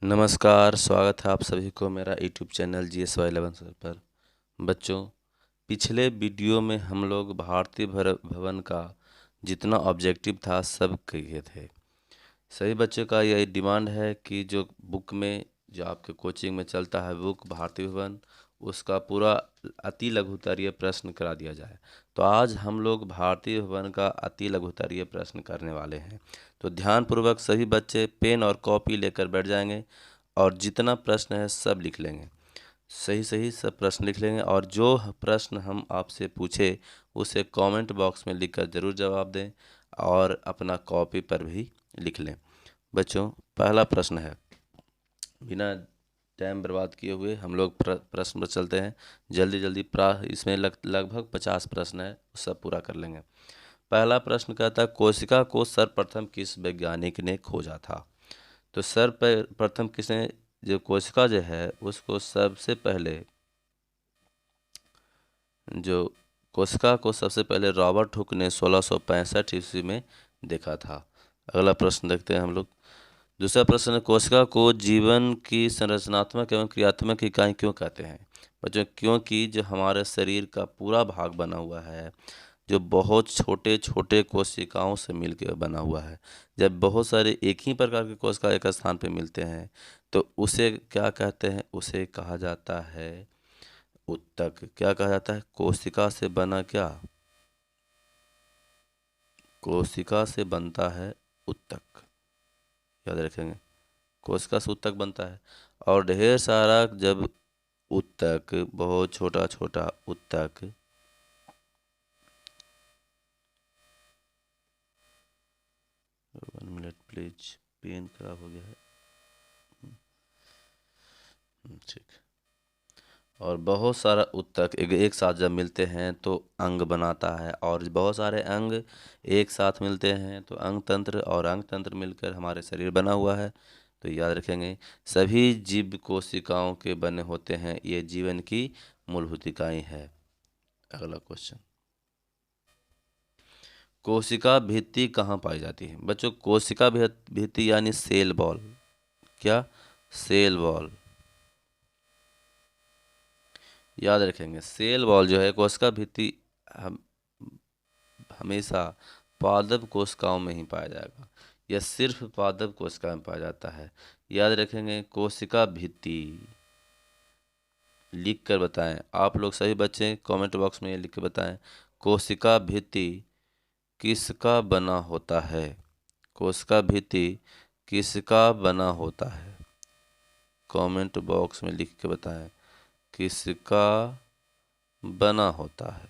नमस्कार, स्वागत है आप सभी को मेरा यूट्यूब चैनल GSY 11 सर पर। बच्चों, पिछले वीडियो में हम लोग भारतीय भवन का जितना ऑब्जेक्टिव था सब किए थे। सभी बच्चों का यही डिमांड है कि जो बुक में जो आपके कोचिंग में चलता है बुक भारतीय भवन, उसका पूरा अति लघुत्तरीय प्रश्न करा दिया जाए। तो आज हम लोग भारतीय भवन का अति लघुत्तरीय प्रश्न करने वाले हैं। तो ध्यानपूर्वक सभी बच्चे पेन और कॉपी लेकर बैठ जाएंगे और जितना प्रश्न है सब लिख लेंगे। सही सही सब प्रश्न लिख लेंगे और जो प्रश्न हम आपसे पूछे उसे कमेंट बॉक्स में लिखकर ज़रूर जवाब दें और अपना कॉपी पर भी लिख लें। बच्चों, पहला प्रश्न है, बिना टाइम बर्बाद किए हुए हम लोग प्रश्न पर चलते हैं। जल्दी जल्दी इसमें लगभग 50 प्रश्न है, सब पूरा कर लेंगे। पहला प्रश्न कहता है, कोशिका को सर्वप्रथम किस वैज्ञानिक ने खोजा था? तो सर्वप्रथम किसने, जो कोशिका जो है उसको सबसे पहले, जो कोशिका को सबसे पहले रॉबर्ट हुक ने 1665 ईस्वी में देखा था। अगला प्रश्न देखते हैं हम लोग। दूसरा प्रश्न, कोशिका को जीवन की संरचनात्मक एवं क्रियात्मक इकाई क्यों कहते हैं? बच्चों, क्योंकि जो हमारे शरीर का पूरा भाग बना हुआ है जो बहुत छोटे छोटे कोशिकाओं से मिलकर बना हुआ है। जब बहुत सारे एक ही प्रकार के कोशिका एक स्थान पर मिलते हैं तो उसे क्या कहते हैं? उसे कहा जाता है उत्तक। क्या कहा जाता है? कोशिका से बना क्या? कोशिका से बनता है उत्तक, याद रखेंगे। कोशिका से उत्तक बनता है और ढेर सारा जब उत्तक, बहुत छोटा छोटा उत्तक, वन मिनट प्लीज, पेन खराब हो गया है, ठीक। और बहुत सारा उत्तक एक साथ जब मिलते हैं तो अंग बनाता है और बहुत सारे अंग एक साथ मिलते हैं तो अंग तंत्र, और अंग तंत्र मिलकर हमारे शरीर बना हुआ है। तो याद रखेंगे, सभी जीव कोशिकाओं के बने होते हैं, ये जीवन की मूलभूत इकाई है। अगला क्वेश्चन, कोशिका भित्ति कहाँ पाई जाती है? बच्चों, कोशिका भित्ति यानी सेल वॉल। क्या? Cell wall. याद रखेंगे, सेल वॉल जो है कोशिका भित्ति हम हमेशा पादप कोशिकाओं में ही पाया जाएगा। यह सिर्फ पादप कोशिका में पाया जाता है। याद रखेंगे, कोशिका भित्ति लिख कर बताएं। आप लोग सभी बच्चे कमेंट बॉक्स में ये लिख कर बताएं, कोशिका भित्ति किसका बना होता है? कोशिका भित्ति किसका बना होता है? कमेंट बॉक्स में लिख के बताएं, किसका बना होता है?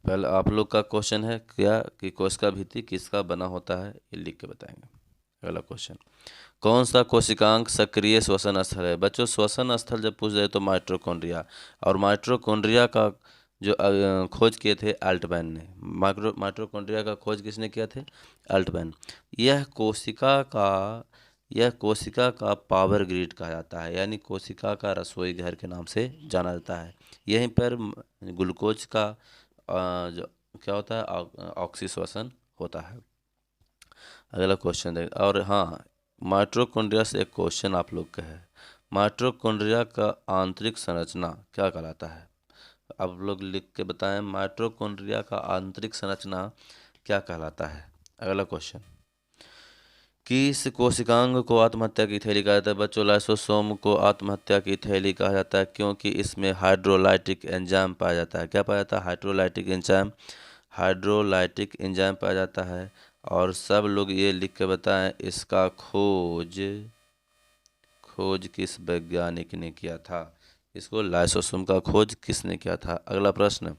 पहले आप लोग का क्वेश्चन है क्या कि कोशिका भित्ति किसका बना होता है, ये लिख के बताएंगे। अगला क्वेश्चन, कौन सा कोशिकांग सक्रिय श्वसन स्थल है? बच्चों, श्वसन स्थल जब पूछ रहे तो माइटोकॉन्ड्रिया, और माइटोकॉन्ड्रिया का जो खोज किए थे अल्टमैन ने। माइटोकॉन्ड्रिया का खोज किसने किया थे? अल्टमैन। यह कोशिका का पावर ग्रिड कहा जाता है, यानी कोशिका का रसोई घर के नाम से जाना जाता है। यहीं पर ग्लूकोज का जो क्या होता है, ऑक्सीश्वसन होता है। अगला क्वेश्चन देख, और हाँ, माइटोकॉन्ड्रिया से एक क्वेश्चन आप लोग का है, माइटोकॉन्ड्रिया का आंतरिक संरचना क्या कहलाता है? आप लोग लिख के बताएं, माइटोकॉन्ड्रिया का आंतरिक संरचना क्या कहलाता है? अगला क्वेश्चन, किस कोशिकांग को आत्महत्या की थैली कहा जाता है? बच्चों, लाइसोसोम को आत्महत्या की थैली कहा जाता है क्योंकि इसमें हाइड्रोलाइटिक एंजाइम पाया जाता है। क्या पाया जाता है? Hydrolytic enzyme. हाइड्रोलाइटिक एंजाइम पाया जाता है। और सब लोग ये लिख के बताएं, इसका खोज किस वैज्ञानिक ने किया था? इसको लाइसोसोम का खोज किसने किया था? अगला प्रश्न,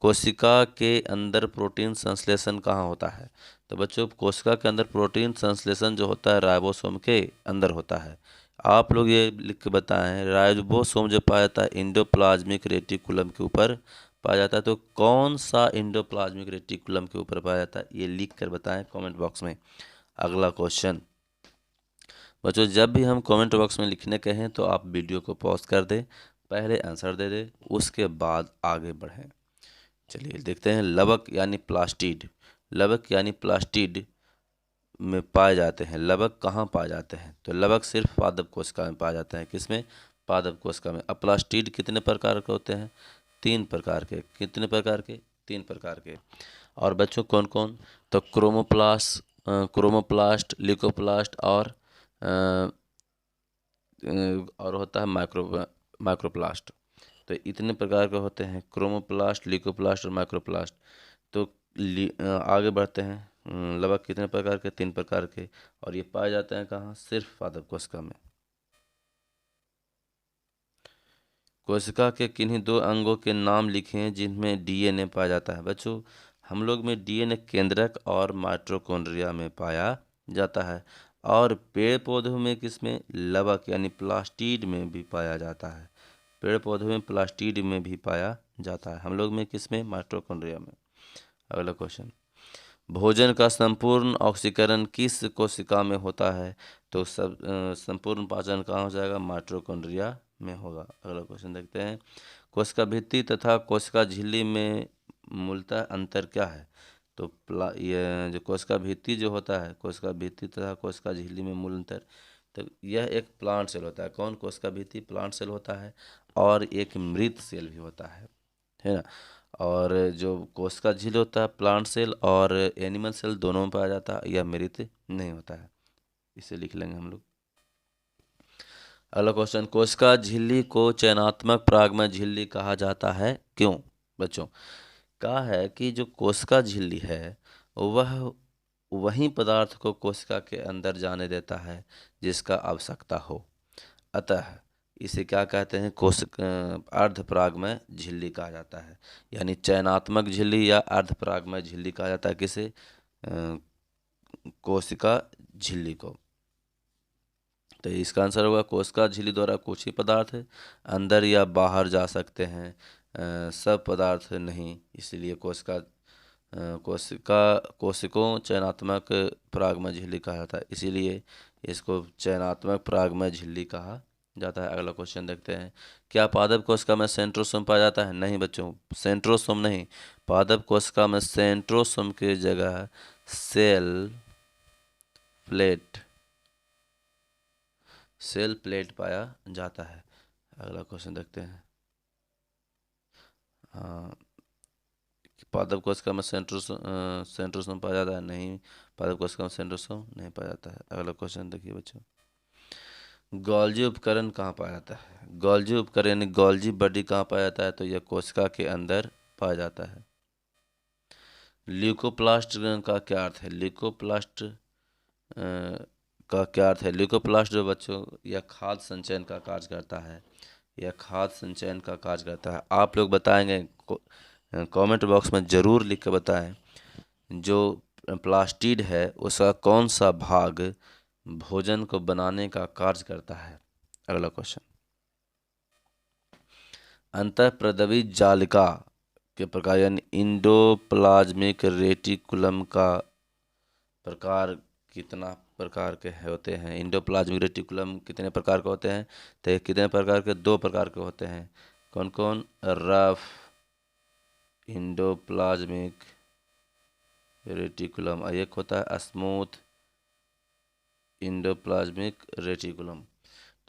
कोशिका के अंदर प्रोटीन संश्लेषण कहाँ होता है? तो बच्चों, कोशिका के अंदर प्रोटीन संश्लेषण जो होता है राइबोसोम के अंदर होता है। आप लोग ये लिख के बताएं, राइबोसोम जो पाया जाता है इंडोप्लाज्मिक रेटिकुलम के ऊपर पाया जाता है। तो कौन सा इंडोप्लाज्मिक रेटिकुलम के ऊपर पाया जाता है, ये लिख कर बताएं कमेंट बॉक्स में। अगला क्वेश्चन, बच्चों, जब भी हम कमेंट बॉक्स में लिखने कहें तो आप वीडियो को पॉज कर दें, पहले आंसर दे दें, उसके बाद आगे बढ़ें। चलिए देखते हैं, लवक यानी प्लास्टिड। लवक यानी प्लास्टिड में पाए जाते हैं। लवक कहाँ पाए जाते हैं? तो लवक सिर्फ पादप कोशिका में पाया जाता है। किसमें? पादप कोशिका में। अब प्लास्टिड कितने प्रकार के होते हैं? 3 प्रकार के। कितने प्रकार के? 3 प्रकार के। और बच्चों कौन कौन? तो क्रोमोप्लास्ट, ल्यूकोप्लास्ट और होता है माइक्रोप्लास्ट। तो इतने प्रकार के होते हैं, क्रोमोप्लास्ट, ल्यूकोप्लास्ट और माइक्रोप्लास्ट। तो आगे बढ़ते हैं। लवक कितने प्रकार के? 3 प्रकार के। और ये पाए जाते हैं कहाँ? सिर्फ पादप कोशिका में। कोशिका के किन्हीं 2 अंगों के नाम लिखें जिनमें डीएनए पाया जाता है। बच्चों, हम लोग में डीएनए केंद्रक और माइटोकॉन्ड्रिया में पाया जाता है। और पेड़ पौधों में किसमें? लवक यानी प्लास्टिड में भी पाया जाता है। पेड़ पौधों में प्लास्टिड में भी पाया जाता है। हम लोग में किसमें? माइटोकॉन्ड्रिया में। अगला क्वेश्चन, भोजन का संपूर्ण ऑक्सीकरण किस कोशिका में होता है? तो संपूर्ण पाचन कहाँ हो जाएगा? माइटोकॉन्ड्रिया में होगा। अगला क्वेश्चन देखते हैं, कोशिका भित्ति तथा कोशिका झिल्ली में मूलतः अंतर क्या है? तो ये जो कोशिका भित्ति जो होता है, कोशिका भित्ति तथा कोशिका झिल्ली में मूल अंतर, तो यह एक प्लांट सेल होता है। कौन? कोशिका भित्ति प्लांट सेल होता है, और एक मृत सेल भी होता है ना। और जो कोशिका झिल्ली होता है प्लांट सेल और एनिमल सेल दोनों में पाया जाता है, यह मृत नहीं होता है। इसे लिख लेंगे हम लोग। अगला क्वेश्चन, कोशिका झिल्ली को चयनात्मक परागमय झिल्ली कहा जाता है, क्यों? बच्चों, कहा है कि जो कोशिका झिल्ली है वह वही पदार्थ को कोशिका के अंदर जाने देता है जिसका आवश्यकता हो। अतः इसे क्या कहते हैं? अर्धपरागमय झिल्ली कहा जाता है। यानी चयनात्मक झिल्ली या अर्धपरागमय झिल्ली कहा जाता है किसे? कोशिका झिल्ली को। तो इसका आंसर होगा कोशिका झिल्ली द्वारा कुछ ही पदार्थ अंदर या बाहर जा सकते हैं, सब पदार्थ नहीं। इसलिए कोशिकों चयनात्मक परागमय झिल्ली कहा जाता है, इसीलिए इसको चयनात्मक परागमय झिल्ली कहा जाता है। अगला क्वेश्चन देखते हैं, क्या पादप कोशिका में सेंट्रोसोम पाया जाता है? नहीं बच्चों, सेंट्रोसोम नहीं। पादप कोशिका में सेंट्रोसोम की जगह प्लेट सेल प्लेट पाया जाता है। अगला क्वेश्चन देखते हैं, हाँ, पादप कोशिका में सेंट्रोसोम पाया जाता है? नहीं, पादप कोशिका में सेंट्रोसोम नहीं पाया जाता है। अगला क्वेश्चन देखिए बच्चों, गोल्जी उपकरण कहाँ पाया जाता है? गोल्जी उपकरण यानी गोल्जी बॉडी कहाँ पाया जाता है? तो यह कोशिका के अंदर पाया जाता है। ल्यूकोप्लास्ट का क्या अर्थ है? ल्यूकोप्लास्ट का क्या अर्थ है? ल्यूकोप्लास्ट जो बच्चों, यह खाद्य संचयन का कार्य करता है। यह खाद्य संचयन का कार्य करता है। आप लोग बताएंगे, कमेंट बॉक्स में ज़रूर लिख के बताएं, जो प्लास्टिड है उसका कौन सा भाग भोजन को बनाने का कार्य करता है। अगला क्वेश्चन, अंतःप्रद्रवी जालिका के प्रकार यानी इंडोप्लाज्मिक रेटिकुलम का प्रकार कितना प्रकार के होते हैं? इंडोप्लाज्मिक रेटिकुलम कितने प्रकार के होते हैं? तो ये कितने प्रकार के? 2 प्रकार के होते हैं। कौन कौन? रफ इंडोप्लाज्मिक रेटिकुलम, और एक होता है स्मूथ इंडोप्लाज्मिक रेटिकुलम।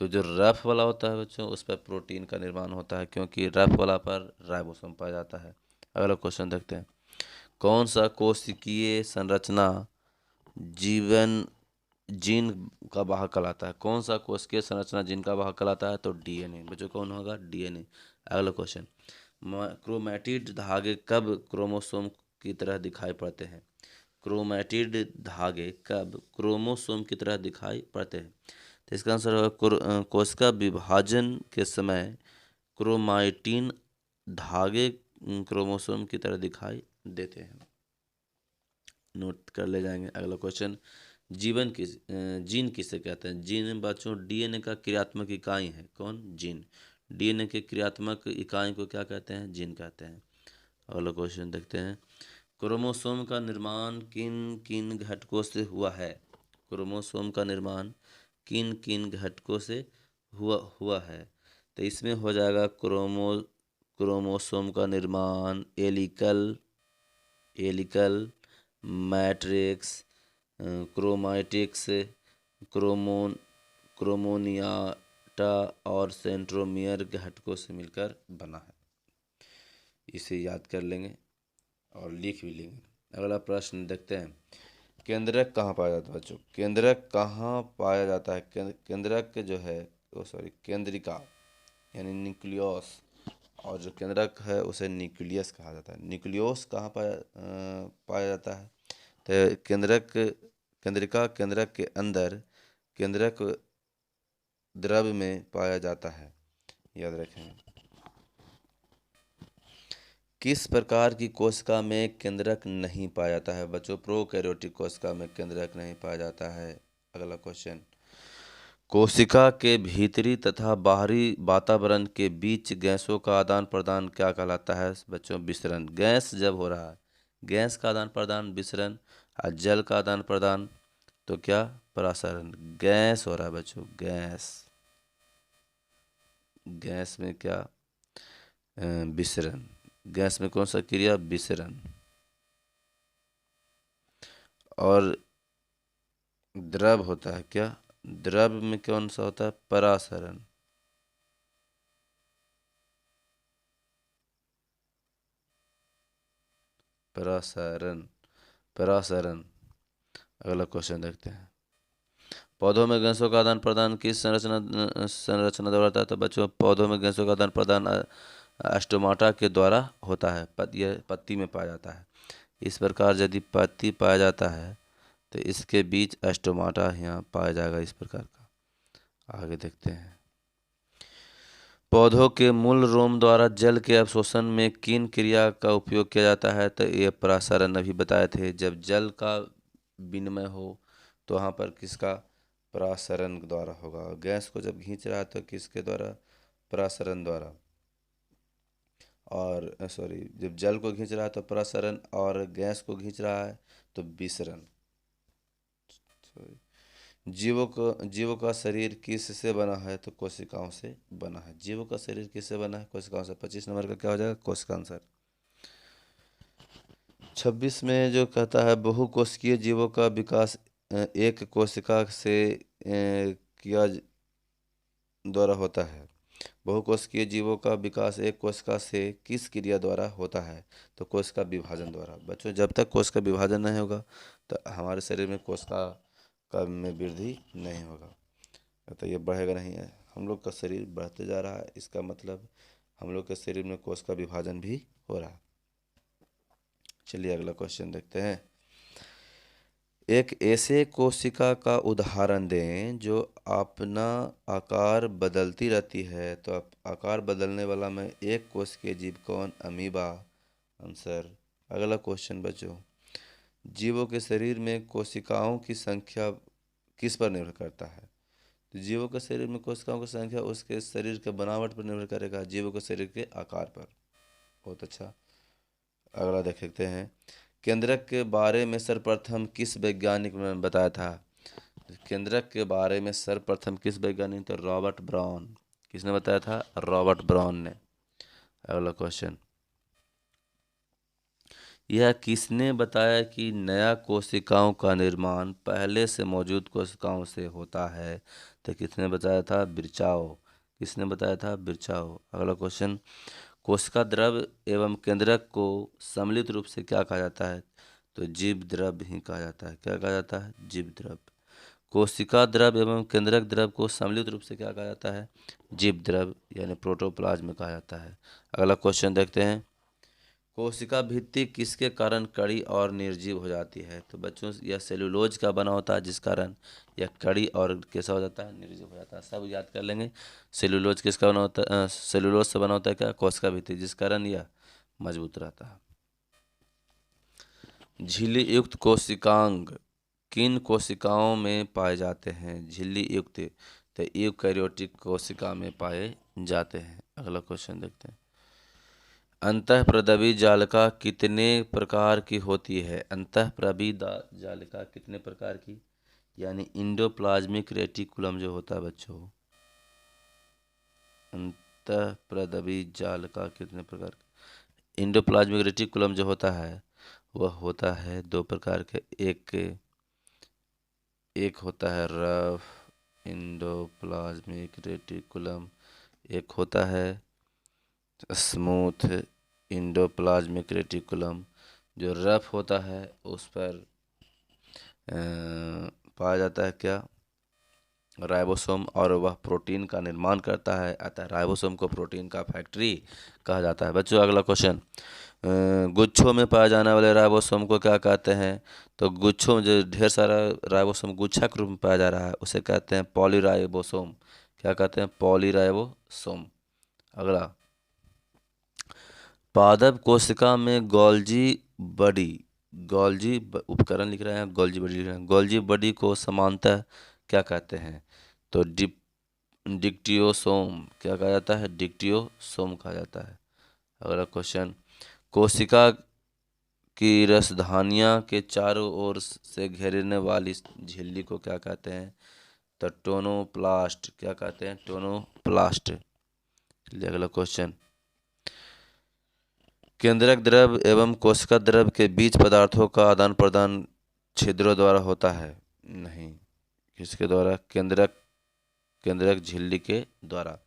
तो जो रफ वाला होता है बच्चों, उस पर प्रोटीन का निर्माण होता है, क्योंकि रफ वाला पर राइबोसोम पाया जाता है। अगला क्वेश्चन देखते हैं, कौन सा कोशिकीय संरचना जीवन जीन का वाहक कहलाता है? कौन सा कोशिकीय संरचना जीन का वाहक कहलाता है? तो डीएनए। बच्चों कौन होगा? डीएनए। अगला क्वेश्चन, क्रोमैटिड धागे कब क्रोमोसोम की तरह दिखाई पड़ते हैं? क्रोमैटिड धागे कब क्रोमोसोम की तरह दिखाई पड़ते हैं? तो इसका आंसर होगा कोशिका विभाजन के समय क्रोमाटिन धागे क्रोमोसोम की तरह दिखाई देते हैं। नोट कर ले जाएंगे। अगला क्वेश्चन, जीन किसे कहते हैं? जीन बच्चों डीएनए का क्रियात्मक इकाई है। कौन? जीन। डीएनए के क्रियात्मक इकाई को क्या कहते हैं? जीन कहते हैं। अगला क्वेश्चन देखते हैं, क्रोमोसोम का निर्माण किन किन घटकों से हुआ है? क्रोमोसोम का निर्माण किन किन घटकों से हुआ है? तो इसमें हो जाएगा क्रोमोसोम का निर्माण, एलिकल मैट्रिक्स, क्रोमैटिक्स, क्रोमोन क्रोमोनियाटा और सेंट्रोमियर के घटकों से मिलकर बना है। इसे याद कर लेंगे और लिख भी लेंगे। अगला प्रश्न देखते हैं, केंद्रक कहाँ पाया जाता है बच्चों? केंद्रक कहाँ पाया जाता है? केंद्रक जो है केंद्रिका यानी न्यूक्लियस, और जो केंद्रक है उसे न्यूक्लियस कहा जाता है। न्यूक्लियस कहाँ पाया जाता है? तो केंद्रिका केंद्रक के अंदर केंद्रक द्रव में पाया जाता है, याद रखें। किस प्रकार की कोशिका में केंद्रक नहीं पाया जाता है बच्चों? प्रोकैरियोटिक कोशिका में केंद्रक नहीं पाया जाता है। अगला क्वेश्चन, कोशिका के भीतरी तथा बाहरी वातावरण के बीच गैसों का आदान प्रदान क्या कहलाता है बच्चों? विसरण। गैस जब हो रहा है, गैस का आदान प्रदान विसरण, और जल का आदान प्रदान तो क्या? प्रसारण। गैस हो रहा है बच्चों, गैस में क्या? विसरण। गैस में कौन सा क्रिया? विसरण। और द्रव होता है क्या? द्रव में कौन सा होता है? परासरण। परासरण। अगला क्वेश्चन देखते हैं, पौधों में गैसों का आदान प्रदान किस संरचना द्वारा होता है? तो बच्चों, पौधों में गैसों का आदान प्रदान स्टोमाटा के द्वारा होता है। यह पत्ती में पाया जाता है। इस प्रकार यदि पत्ती पाया जाता है तो इसके बीच स्टोमाटा यहाँ पाया जाएगा, इस प्रकार का। आगे देखते हैं, पौधों के मूल रोम द्वारा जल के अवशोषण में किन क्रिया का उपयोग किया जाता है? तो ये प्रसारण अभी बताए थे। जब जल का विनिमय हो तो वहाँ पर किसका? प्रसारण द्वारा होगा। गैस को जब खींच रहा है तो किसके द्वारा? प्रसारण द्वारा। और जब जल को खींच रहा है तो प्रसारण, और गैस को खींच रहा है तो विसरण। जीवों का शरीर किससे बना है? तो कोशिकाओं से बना है। जीवों का शरीर किससे बना है? कोशिकाओं से। 25 नंबर का क्या हो जाएगा? कोशिका आंसर। 26 में जो कहता है, बहुकोशिकीय जीवों का विकास एक कोशिका से किया द्वारा होता है। बहुकोशिकीय जीवों का विकास एक कोशिका से किस क्रिया द्वारा होता है? तो कोशिका विभाजन द्वारा। बच्चों, जब तक कोशिका विभाजन नहीं होगा तो हमारे शरीर में कोशिका का में वृद्धि नहीं होगा, तो ये बढ़ेगा नहीं है। हम लोग का शरीर बढ़ते जा रहा है, इसका मतलब हम लोग के शरीर में कोशिका विभाजन भी हो रहा है। चलिए अगला क्वेश्चन देखते हैं, एक ऐसे कोशिका का उदाहरण दें जो अपना आकार बदलती रहती है। तो आकार बदलने वाला में एक कोशिकीय जीव कौन? अमीबा। आंसर। अगला क्वेश्चन बच्चों, जीवों के शरीर में कोशिकाओं की संख्या किस पर निर्भर करता है? तो जीवों के शरीर में कोशिकाओं की संख्या उसके शरीर के बनावट पर निर्भर करेगा, जीवों के शरीर के आकार पर। बहुत अच्छा। अगला देख सकते हैं, केंद्रक के बारे में सर्वप्रथम किस वैज्ञानिक ने बताया था? केंद्रक के बारे में सर्वप्रथम किस वैज्ञानिक? तो रॉबर्ट ब्राउन। किसने बताया था? रॉबर्ट ब्राउन ने। अगला क्वेश्चन, यह किसने बताया कि नया कोशिकाओं का निर्माण पहले से मौजूद कोशिकाओं से होता है? तो किसने बताया था? बिरचाओ। किसने बताया था? बिरचाओ। अगला क्वेश्चन, कोशिका द्रव एवं केंद्रक को सम्मिलित रूप से क्या कहा जाता है? तो जीव द्रव ही कहा जाता है। क्या कहा जाता है? जीव द्रव। कोशिका द्रव एवं केंद्रक द्रव को सम्मिलित रूप से क्या कहा जाता है? जीव द्रव यानी प्रोटोप्लाज्म कहा जाता है। अगला क्वेश्चन देखते हैं, कोशिका भित्ति किसके कारण कड़ी और निर्जीव हो जाती है? तो बच्चों, यह सेलुलोज का बना होता है, जिस कारण यह कड़ी और कैसा हो जाता है? निर्जीव हो जाता है। सब याद कर लेंगे। सेलुलोज किसका बना होता है? सेलुलोज से बना होता है क्या? कोशिका भित्ति, जिस कारण यह मजबूत रहता है। झिल्ली युक्त कोशिकांग किन कोशिकाओं में पाए जाते हैं? झिल्ली युक्त तो यूकैरियोटिक कोशिका में पाए जाते हैं। अगला क्वेश्चन देखते हैं, अंतःप्रदवी जालिका कितने प्रकार की होती है? अंतःप्रदवी जालिका कितने प्रकार की? यानी इंडोप्लाज्मिक रेटिकुलम जो होता है बच्चों, अंतः प्रदबी जाल का कितने प्रकार के? इंडोप्लाज्मिक रेटिकुलम जो होता है वह होता है दो प्रकार के। एक होता है रफ इंडोप्लाज्मिक रेटिकुलम, एक होता है स्मूथ इंडोप्लाज्मिक रेटिकुलम। जो रफ होता है उस पर पाया जाता है क्या? राइबोसोम, और वह प्रोटीन का निर्माण करता है, अतः राइबोसोम को प्रोटीन का फैक्ट्री कहा जाता है। बच्चों अगला क्वेश्चन, गुच्छों में पाए जाने वाले राइबोसोम को क्या कहते हैं? तो गुच्छों में जो ढेर सारा राइबोसोम गुच्छा के रूप में पाया जा रहा है उसे कहते हैं पॉलीराइबोसोम। क्या कहते हैं? पॉलीराइबोसोम। अगला, पादप कोशिका में उपकरण लिख रहे हैं, गोल्जी बॉडी लिख रहे हैं। गोल्जी बॉडी को समानतः क्या कहते हैं? तो डिक्टियोसोम। क्या कहा जाता है? डिक्टियोसोम कहा जाता है। अगला क्वेश्चन, कोशिका की रसधानियाँ के चारों ओर से घेरने वाली झिल्ली को क्या कहते हैं? तो टोनोप्लास्ट। क्या कहते हैं? टोनोप्लास्ट। अगला क्वेश्चन, केंद्रक द्रव एवं कोशिका द्रव के बीच पदार्थों का आदान प्रदान छिद्रों द्वारा होता है? नहीं। किसके द्वारा? केंद्रक झिल्ली के द्वारा।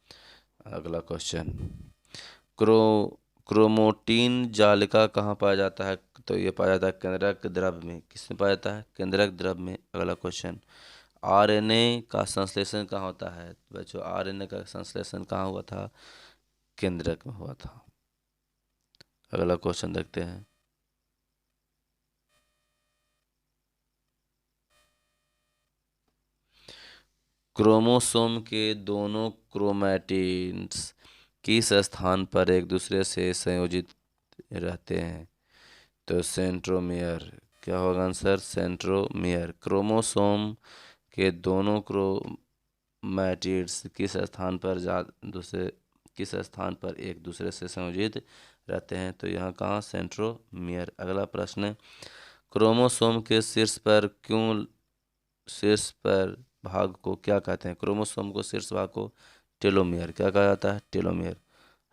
अगला क्वेश्चन, क्रोमोटिन जालिका कहाँ पाया जाता है? तो ये पाया जाता है केंद्रक द्रव में। किसमें पाया जाता है? केंद्रक द्रव में। अगला क्वेश्चन, आरएनए का संश्लेषण कहाँ होता है? बच्चों आरएनए का संश्लेषण कहाँ हुआ था? केंद्रक में हुआ था। अगला क्वेश्चन देखते हैं, क्रोमोसोम के दोनों क्रोमैटिन्स किस स्थान पर एक दूसरे से संयोजित रहते हैं? तो सेंट्रोमियर। क्या होगा आंसर? सेंट्रोमियर। क्रोमोसोम के दोनों क्रोमैटिड्स किस स्थान पर एक दूसरे से संयोजित रहते हैं? तो यहाँ कहाँ? सेंट्रोमियर। अगला प्रश्न, क्रोमोसोम के शीर्ष पर भाग को क्या कहते हैं? क्रोमोसोम को शीर्ष भाग को टेलोमियर। क्या कहा जाता है? टेलोमियर।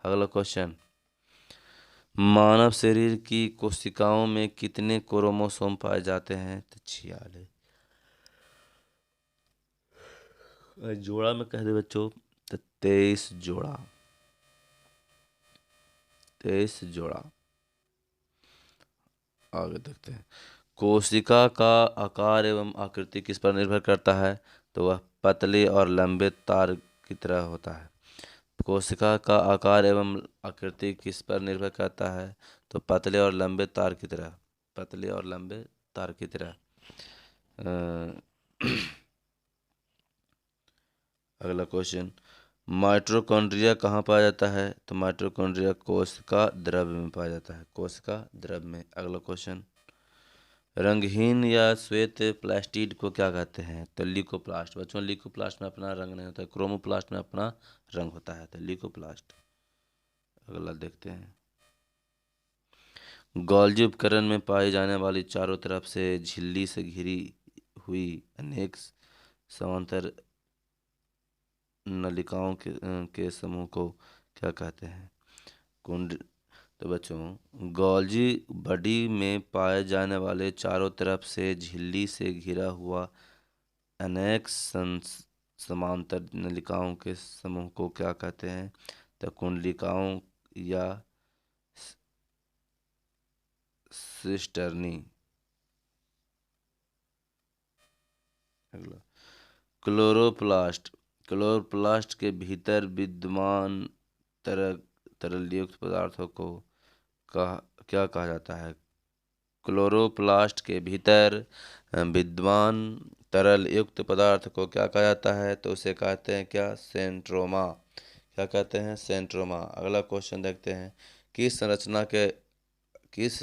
अगला क्वेश्चन, मानव शरीर की कोशिकाओं में कितने क्रोमोसोम पाए जाते हैं? तो 46। जोड़ा में कह दे बच्चों तो 23 जोड़ा। 23 जोड़ा। आगे देखते हैं, कोशिका का आकार एवं आकृति किस पर निर्भर करता है? तो वह पतले और लंबे तार की तरह होता है। कोशिका का आकार एवं आकृति किस पर निर्भर करता है? तो पतले और लंबे तार की तरह। पतले और लंबे तार की तरह। अगला क्वेश्चन, माइटोकॉन्ड्रिया कहाँ पाया जाता है? तो माइटोकॉन्ड्रिया कोशिका द्रव्य में पाया जाता है। कोशिका द्रव्य में। अगला क्वेश्चन, रंगहीन या श्वेत प्लास्टिड को क्या कहते हैं? तो ल्यूकोप्लास्ट। बच्चों ल्यूकोप्लास्ट में अपना रंग नहीं होता है, क्रोमोप्लास्ट में अपना रंग होता है, तो ल्यूकोप्लास्ट। अगला देखते हैं, गोल्जी उपकरण में पाई जाने वाली चारों तरफ से झिल्ली से घिरी हुई अनेक समांतर नलिकाओं के समूह को क्या कहते हैं? कुंड। तो बच्चों गोल्जी बॉडी में पाए जाने वाले चारों तरफ से झिल्ली से घिरा हुआ अनेक समांतर नलिकाओं के समूह को क्या कहते हैं? तो कुंडलिकाओं या सिस्टर्नी। अगला, क्लोरोप्लास्ट के भीतर विद्यमान तरलयुक्त पदार्थों को क्या कहा जाता है? क्लोरोप्लास्ट के भीतर विद्यमान तरल युक्त पदार्थ को क्या कहा जाता है? तो उसे कहते हैं क्या? सेंट्रोमा। क्या कहते हैं? सेंट्रोमा। अगला क्वेश्चन देखते हैं, किस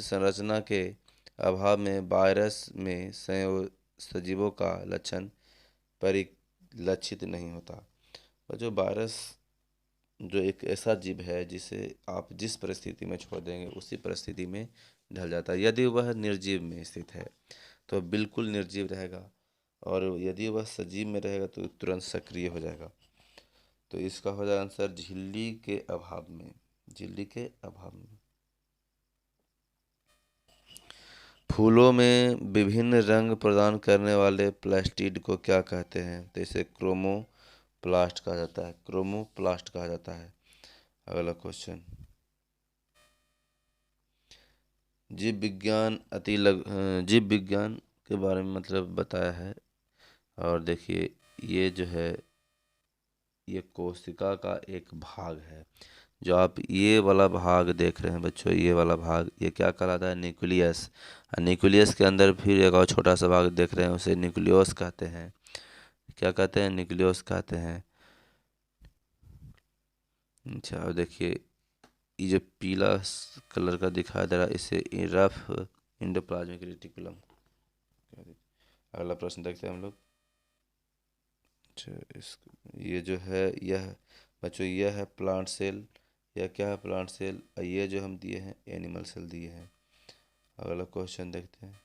संरचना के अभाव में वायरस में सजीवों का लक्षण परिलक्षित नहीं होता? और जो वायरस जो एक ऐसा जीव है जिसे आप जिस परिस्थिति में छोड़ देंगे उसी परिस्थिति में ढल जाता है। यदि वह निर्जीव में स्थित है तो बिल्कुल निर्जीव रहेगा, और यदि वह सजीव में रहेगा तो तुरंत सक्रिय हो जाएगा। तो इसका हो जाएगा आंसर झिल्ली के अभाव में, झिल्ली के अभाव में। फूलों में विभिन्न रंग प्रदान करने वाले प्लास्टिड को क्या कहते हैं? तो इसे क्रोमोप्लास्ट कहा जाता है, क्रोमोप्लास्ट कहा जाता है। अगला क्वेश्चन, जीव विज्ञान के बारे में मतलब बताया है। और देखिए ये जो है ये कोशिका का एक भाग है। जो आप ये वाला भाग देख रहे हैं बच्चों, ये वाला भाग ये क्या कहलाता है? न्यूक्लियस। न्यूक्लियस के अंदर फिर एक और छोटा सा भाग देख रहे हैं, उसे न्यूक्लियस कहते हैं। क्या कहते हैं? न्यूक्लियस कहते हैं। अच्छा अब देखिए ये जो पीला कलर का दिखाई दे रहा है इसे रफ एंडोप्लाज्मिक रेटिकुलम। अगला प्रश्न देखते हैं हम लोग। अच्छा इस ये जो है यह बच्चों यह है प्लांट सेल। यह क्या है? Plant cell. ये जो हम दिए हैं एनिमल सेल दिए हैं। अगला क्वेश्चन देखते हैं।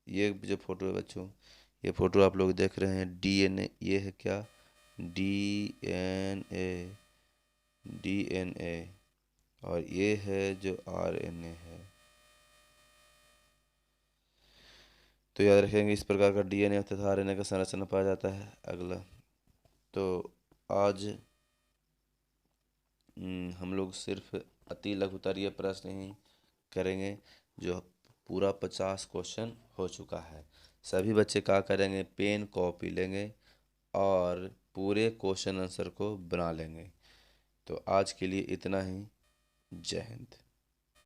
ये जो फोटो है बच्चों, ये फोटो आप लोग देख रहे हैं डीएनए। ये है क्या? DNA, DNA. और ये है जो आरएनए है। तो याद रखेंगे इस प्रकार का डीएनए तथा आरएनए का संरचना पाया जाता है। अगला तो आज हम लोग सिर्फ अति लघुतरीय प्रश्न ही करेंगे। जो पूरा 50 क्वेश्चन हो चुका है। सभी बच्चे क्या करेंगे? पेन कॉपी लेंगे और पूरे क्वेश्चन आंसर को बना लेंगे। तो आज के लिए इतना ही। जय हिंद।